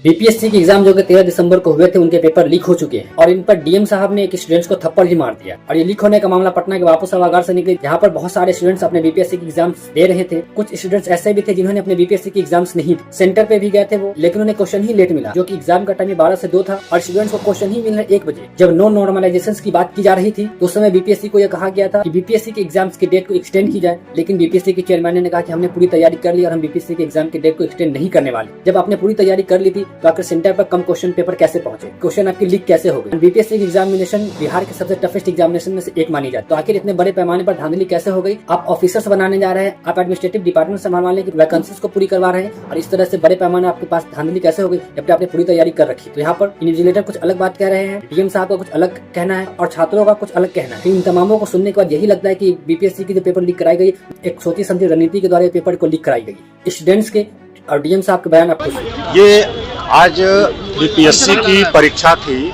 BPSC के exam जो कि 13 दिसंबर को हुए थे उनके पेपर लीक हो चुके हैं और इन पर डीएम साहब ने एक स्टूडेंट्स को थप्पड़ ही मार दिया। और ये लीक होने का मामला पटना के वापस सभागार से निकले, जहाँ पर बहुत सारे स्टूडेंट्स अपने बीपीएससी के एग्जाम्स दे रहे थे। कुछ स्टूडेंट्स ऐसे भी थे जिन्होंने अपने बीपीएससी के एग्जाम्स नहीं थे, सेंटर पे भी गए थे वो, लेकिन उन्हें क्वेश्चन ही लेट मिला, जो कि एग्जाम का टाइम 12 से 2 था और स्टूडेंट्स को क्वेश्चन ही मिलना 1 बजे। जब नो नॉर्मलाइजेशन की बात की जा रही थी तो उस समय बीपीएससी को यह कहा गया था कि बीपीएससी के एग्जाम्स की डेट को एक्सटेंड की जाए, लेकिन बीपीएससी के चेयरमैन ने कहा कि हमने पूरी तैयारी कर ली और हम बीपीएससी के एग्जाम की डेट को एक्सटेंड नहीं करने वाले। जब आपने पूरी तैयारी कर ली थी तो आकर सेंटर पर कम क्वेश्चन पेपर कैसे पहुंचे, क्वेश्चन आपकी लीक कैसे हो गई। बीपीएससी की एग्जामिनेशन बिहार के सबसे टफेस्ट एग्जामिनेशन में से एक मानी जाती, तो आखिर इतने बड़े पैमाने पर धांधली कैसे हो गई। आप ऑफिसर्स बनाने जा रहे हैं, आप एडमिनिस्ट्रेटिव डिपार्टमेंट संभालने की वैकेंसीज को पूरी करवा रहे हैं और इस तरह से बड़े पैमाने आपके पास धांधली कैसे हो गई जबकि आपने पूरी तैयारी कर रखी। तो यहाँ पर इन्विजिलेटर कुछ अलग बात कह रहे हैं, डीएम साहब का कुछ अलग कहना है और छात्रों का कुछ अलग कहना है। इन तमामों को सुनने के बाद यही लगता है कि बीपीएससी की जो पेपर लीक कराई गई एक सोची समझी रणनीति के द्वारा पेपर को लीक कराई गई। स्टूडेंट्स के और डीएम साहब के बयान आपको। ये आज बीपीएससी की परीक्षा थी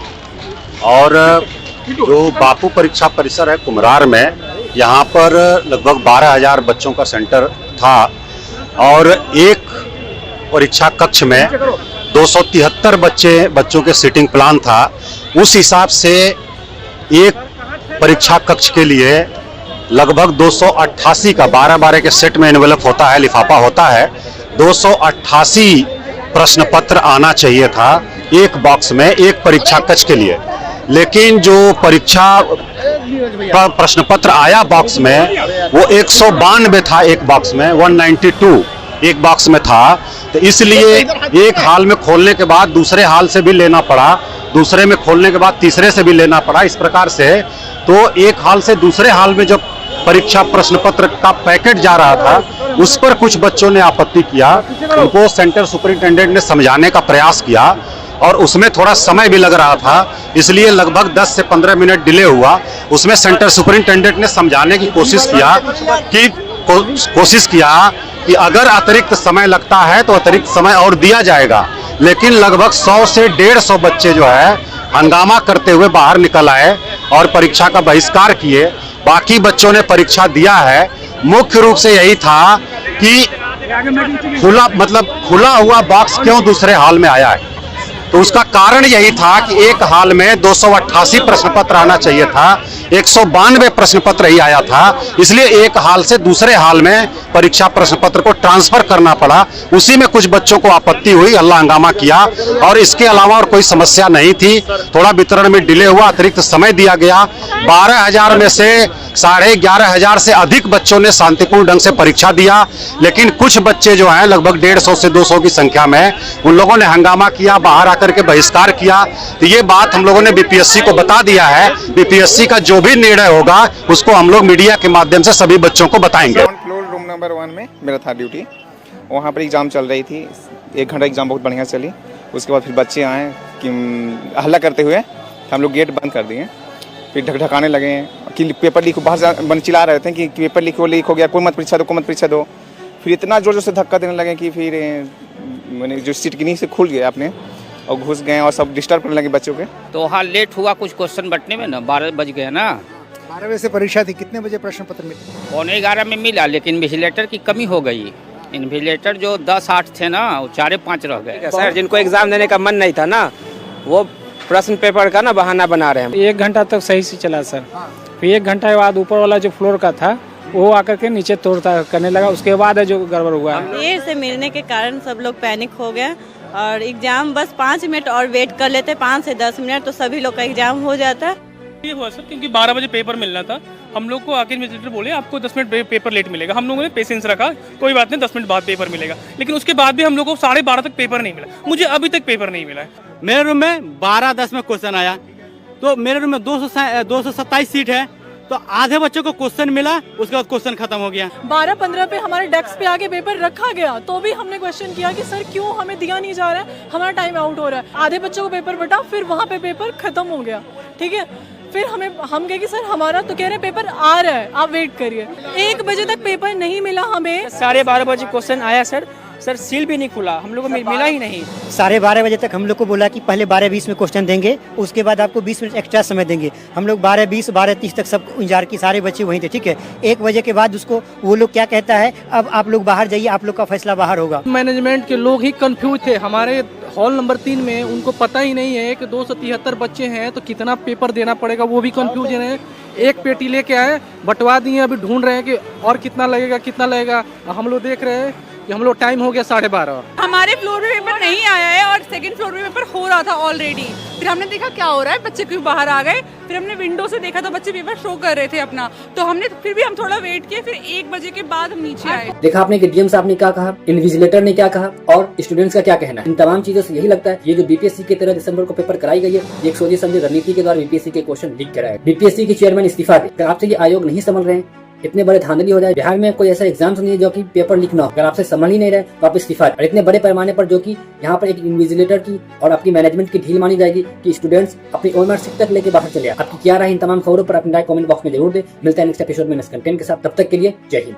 और जो बापू परीक्षा परिसर है कुम्हरार में, यहाँ पर लगभग 12,000 बच्चों का सेंटर था और एक परीक्षा कक्ष में 273 बच्चों के सीटिंग प्लान था। उस हिसाब से एक परीक्षा कक्ष के लिए लगभग 288 का 12-12 के सेट में एनवेलप होता है, लिफाफा होता है, 288 प्रश्न पत्र आना चाहिए था एक बॉक्स में एक परीक्षा कक्ष के लिए। लेकिन जो परीक्षा प्रश्न पत्र आया बॉक्स में वो 192 था एक बॉक्स में, 192 एक बॉक्स में था। तो इसलिए एक हाल में खोलने के बाद दूसरे हाल से भी लेना पड़ा, दूसरे में खोलने के बाद तीसरे से भी लेना पड़ा। इस प्रकार से तो एक हाल से दूसरे हाल में जब परीक्षा प्रश्न पत्र का पैकेट जा रहा था उस पर कुछ बच्चों ने आपत्ति किया। उनको सेंटर सुपरिंटेंडेंट ने समझाने का प्रयास किया और उसमें थोड़ा समय भी लग रहा था, इसलिए लगभग 10 से 15 मिनट डिले हुआ। उसमें सेंटर सुपरिंटेंडेंट ने समझाने की कोशिश किया कि अगर अतिरिक्त समय लगता है तो अतिरिक्त समय और दिया जाएगा। लेकिन लगभग 100 से 150 बच्चे जो है हंगामा करते हुए बाहर निकल आए और परीक्षा का बहिष्कार किए। बाकी बच्चों ने परीक्षा दिया है। मुख्य रूप से यही था कि खुला हुआ बॉक्स क्यों दूसरे हाल में आया है, तो उसका कारण यही था कि एक हाल में 288 प्रश्न पत्र आना चाहिए था, 192 प्रश्न पत्र ही आया था, इसलिए एक हाल से दूसरे हाल में परीक्षा प्रश्न पत्र को ट्रांसफर करना पड़ा। उसी में कुछ बच्चों को आपत्ति हुई, हल्ला हंगामा किया और इसके अलावा और कोई समस्या नहीं थी। थोड़ा वितरण में डिले हुआ, अतिरिक्त समय दिया गया। 12,000 में से 11,500 से अधिक बच्चों ने शांतिपूर्ण ढंग से परीक्षा दिया, लेकिन कुछ बच्चे जो हैं लगभग 150 से 200 की संख्या में, उन लोगों ने हंगामा किया, बाहर आकर के बहिष्कार किया। तो ये बात हम लोगों ने बीपीएससी को बता दिया है। बीपीएससी का जो भी निर्णय होगा उसको हम लोग मीडिया के माध्यम से सभी बच्चों को बताएंगे। फ्लोर रूम नंबर 1 में मेरा था ड्यूटी, वहाँ पर एग्जाम चल रही थी। 1 घंटा एग्जाम बहुत बढ़िया चली। उसके बाद फिर बच्चे आए कि हल्ला करते हुए, हम लोग गेट बंद कर दिए। फिर ढकढकाने लगे कि पेपर लीक, बाहर बन चिल्ला रहे थे कि पेपर लीक हो गया, कोई मत परीक्षा दो, कोई मत परीक्षा दो। फिर इतना जोर जोर से धक्का देने लगे कि फिर मैंने जो सीट की नीचे से खुल गया अपने और घुस गए और सब डिस्टर्ब करने लगे बच्चों के। तो वहाँ लेट हुआ कुछ क्वेश्चन बटने में ना, 12 बज गए ना। 12 बजे से परीक्षा थी, कितने बजे प्रश्न पत्र मिले? 11:15 में मिला, लेकिन इन्विजिलेटर की कमी हो गई। इन्विजिलेटर जो 10-8 थे ना, वो 4-5 रह गए। सर, जिनको एग्जाम देने का मन नहीं था ना, वो प्रश्न पेपर का ना बहाना बना रहे हैं। 1 घंटा तक सही से चला सर, फिर 1 घंटा के बाद ऊपर वाला जो फ्लोर का था वो आकर के नीचे तोड़ता करने लगा, उसके बाद है जो गड़बड़ हुआ है। देर से मिलने के कारण सब लोग पैनिक हो गए और एग्जाम बस 5 मिनट और वेट कर लेते, 5 से 10 मिनट तो सभी लोग का एग्जाम हो जाता। ये हुआ सर क्योंकि 12 बजे पेपर मिलना था। हम लोग को आखिर इन्विजिलेटर बोले आपको 10 मिनट पेपर लेट मिलेगा। हम लोगों ने पेशेंस रखा, कोई बात नहीं 10 मिनट बाद पेपर मिलेगा, लेकिन उसके बाद भी हम लोग को 12:30 तक पेपर नहीं मिला। मुझे अभी तक पेपर नहीं मिला है। मेरे रूम में 12:10 में क्वेश्चन आया, तो मेरे रूम में 227 सीट है, तो आधे बच्चों को क्वेश्चन मिला, उसके बाद क्वेश्चन खत्म हो गया। 12:15 पे हमारे डेस्क पे आके पेपर रखा गया, तो भी हमने क्वेश्चन किया कि सर क्यों हमें दिया नहीं जा रहा है, हमारा टाइम आउट हो रहा है। आधे बच्चों को पेपर बटा, फिर वहाँ पे पेपर खत्म हो गया। ठीक है, फिर हम कहे कि सर हमारा तो कह रहे पेपर आ रहा है, आप वेट करिए। 1 बजे तक पेपर नहीं मिला हमें। 12:30 बजे क्वेश्चन आया सर, सर सील भी नहीं खुला, हम लोग को मिला ही नहीं। 12:30 बजे तक हम लोग को बोला कि पहले 12:20 में क्वेश्चन देंगे, उसके बाद आपको 20 मिनट एक्स्ट्रा समय देंगे। हम लोग 12:20 12:30 तक सब इंतजार की, सारे बच्चे वहीं थे, ठीक है। 1 बजे के बाद उसको वो लोग क्या कहता है, अब आप लोग बाहर जाइए, आप लोग का फैसला बाहर होगा। मैनेजमेंट के लोग ही कंफ्यूज थे। हमारे हॉल नंबर 3 में उनको पता ही नहीं है कि 273 बच्चे हैं तो कितना पेपर देना पड़ेगा, वो भी कंफ्यूजन है। एक पेटी लेके आए, बंटवा दिए, अभी ढूंढ रहे हैं कि और कितना लगेगा। हम लोग देख रहे हैं कि हम लोग टाइम हो गया 12:30। हमारे फ्लोर में पेपर नहीं आया है और सेकंड फ्लोर में पेपर हो रहा था ऑलरेडी। फिर हमने देखा क्या हो रहा है, बच्चे क्यों बाहर आ गए। फिर हमने विंडो से देखा तो बच्चे पेपर शो कर रहे थे अपना, तो हमने फिर भी हम थोड़ा वेट किए। फिर 1 बजे के बाद हम नीचे आए। देखा आपने कि डीएम साहब ने क्या कहा, इन्विजिलेटर ने क्या कहा और स्टूडेंट्स का क्या कहना है। इन तमाम चीजों से यही लगता है ये जो बीपीएससी के 13 दिसंबर को पेपर कराई गई है, ये एक सोची समझी रणनीति के द्वारा बीपीएससी के क्वेश्चन लीक कराया। बीपीएससी के चेयरमैन इस्तीफा दे। अगर आपसे ये आयोग नहीं संभल रहे हैं, इतने बड़े धांधली हो जाए, बिहार में कोई ऐसा एग्जाम नहीं है जो कि पेपर लीक ना हो, अगर आपसे संभल ही नहीं रहे तो आप इस्तीफा। और इतने बड़े पैमाने पर जो कि यहाँ पर एक इन्विजिलेटर की और आपकी मैनेजमेंट की ढील मानी जाएगी कि स्टूडेंट्स अपनी ओएमआर शीट तक लेके बाहर चले। आपकी क्या राय इन तमाम खबरों पर अपनी राय कमेंट बॉक्स में जरूर दे। मिलते हैं नेक्स्ट एपिसोड में नेक्स्ट कंटेंट के साथ, तब तक के लिए जय हिंद।